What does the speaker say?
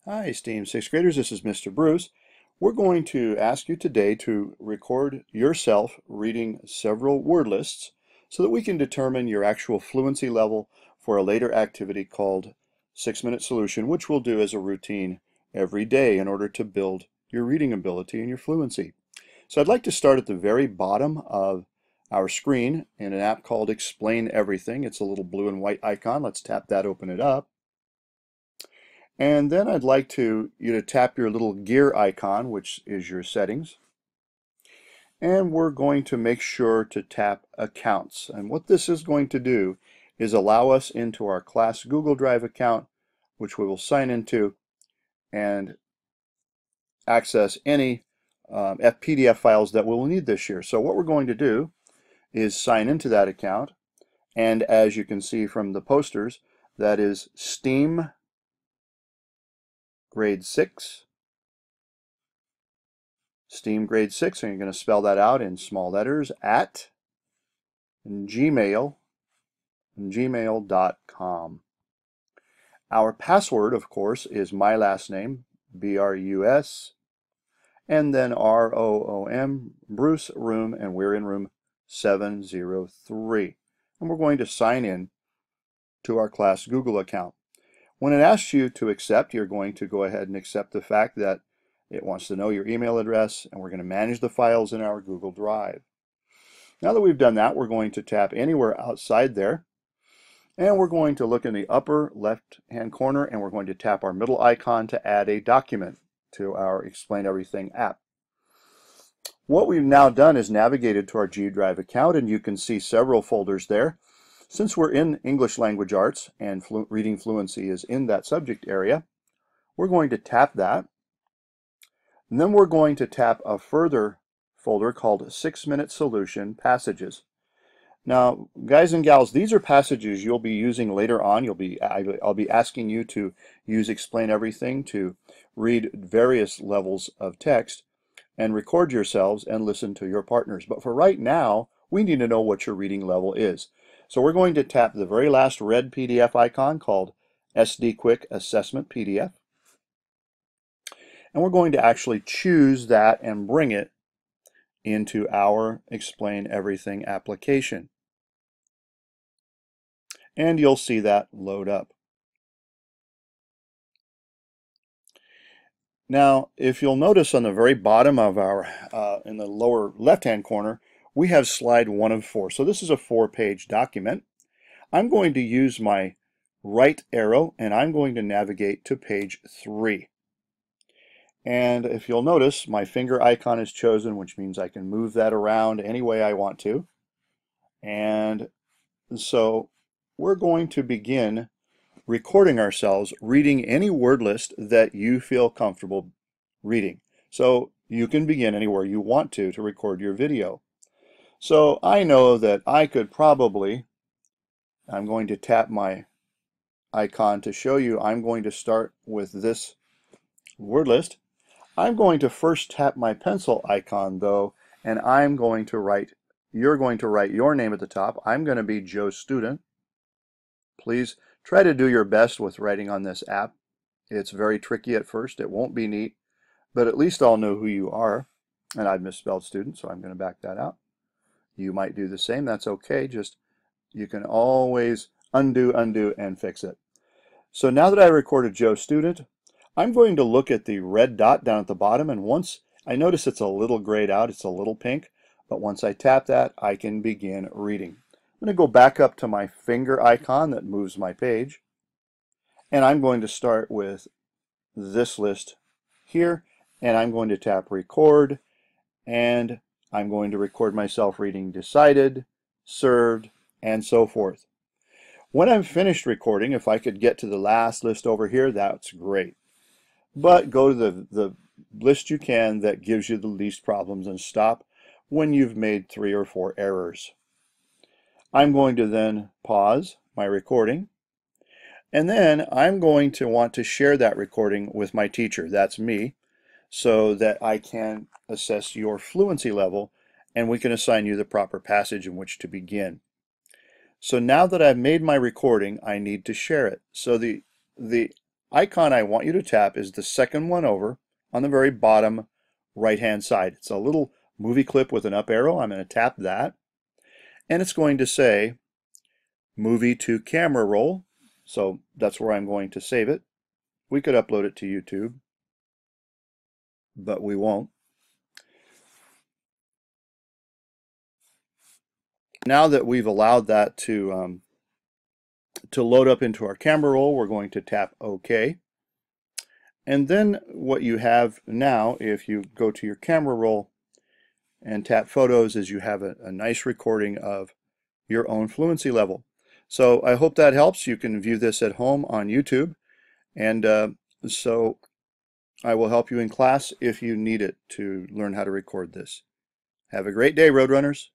Hi, esteemed sixth graders. This is Mr. Bruce. We're going to ask you today to record yourself reading several word lists so that we can determine your actual fluency level for a later activity called 6-Minute Solution, which we'll do as a routine every day in order to build your reading ability and your fluency. So I'd like to start at the very bottom of our screen in an app called Explain Everything. It's a little blue and white icon. Let's tap that, open it up. And then I'd like you to tap your little gear icon, which is your settings. And we're going to make sure to tap accounts. And what this is going to do is allow us into our class Google Drive account, which we will sign into and access any PDF files that we'll need this year. So what we're going to do is sign into that account. And as you can see from the posters, that is STEAM Grade 6. STEAM Grade 6, and you're going to spell that out in small letters, at gmail.com. Our password, of course, is my last name, B-R-U-S, and then R-O-O-M, Bruce Room, and we're in room 703. And we're going to sign in to our class Google account. When it asks you to accept, you're going to go ahead and accept the fact that it wants to know your email address, and we're going to manage the files in our Google Drive. Now that we've done that, we're going to tap anywhere outside there, and we're going to look in the upper left-hand corner, and we're going to tap our middle icon to add a document to our Explain Everything app. What we've now done is navigated to our G Drive account, and you can see several folders there. Since we're in English Language Arts and reading fluency is in that subject area, we're going to tap that. And then we're going to tap a further folder called 6-Minute Solution Passages. Now, guys and gals, these are passages you'll be using later on. I'll be asking you to use Explain Everything to read various levels of text and record yourselves and listen to your partners. But for right now, we need to know what your reading level is. So we're going to tap the very last red PDF icon called SD Quick Assessment PDF. And we're going to actually choose that and bring it into our Explain Everything application. And you'll see that load up. Now, if you'll notice on the very bottom of our, in the lower left-hand corner, we have slide 1 of 4. So this is a 4-page document. I'm going to use my right arrow and I'm going to navigate to page 3. And if you'll notice, my finger icon is chosen, which means I can move that around any way I want to. And so we're going to begin recording ourselves reading any word list that you feel comfortable reading. So you can begin anywhere you want to record your video. So I know that I could probably, I'm going to tap my icon to show you, I'm going to start with this word list. I'm going to first tap my pencil icon though, and I'm going to write, you're going to write your name at the top. I'm going to be Joe Student. Please try to do your best with writing on this app. It's very tricky at first. It won't be neat, but at least I'll know who you are. And I've misspelled student, so I'm going to back that out. You might do the same. That's okay. Just you can always undo, and fix it. So now that I recorded Joe Student, I'm going to look at the red dot down at the bottom, and once I notice it's a little grayed out, it's a little pink, but once I tap that, I can begin reading. I'm going to go back up to my finger icon that moves my page, and I'm going to start with this list here, and I'm going to tap record, and I'm going to record myself reading decided, served, and so forth. When I'm finished recording, if I could get to the last list over here, that's great. But go to the list you can that gives you the least problems and stop when you've made 3 or 4 errors. I'm going to then pause my recording, and then I'm going to want to share that recording with my teacher, that's me, so that I can assess your fluency level and we can assign you the proper passage in which to begin. So now that I've made my recording, I need to share it. So the icon I want you to tap is the second one over on the very bottom right-hand side. It's a little movie clip with an up arrow. I'm going to tap that, and it's going to say movie to camera roll. So that's where I'm going to save it. We could upload it to YouTube, but we won't. Now that we've allowed that to load up into our camera roll, we're going to tap OK. And then what you have now, if you go to your camera roll and tap photos, is you have a nice recording of your own fluency level. So I hope that helps. You can view this at home on YouTube, and so I will help you in class if you need it to learn how to record this. Have a great day, Roadrunners.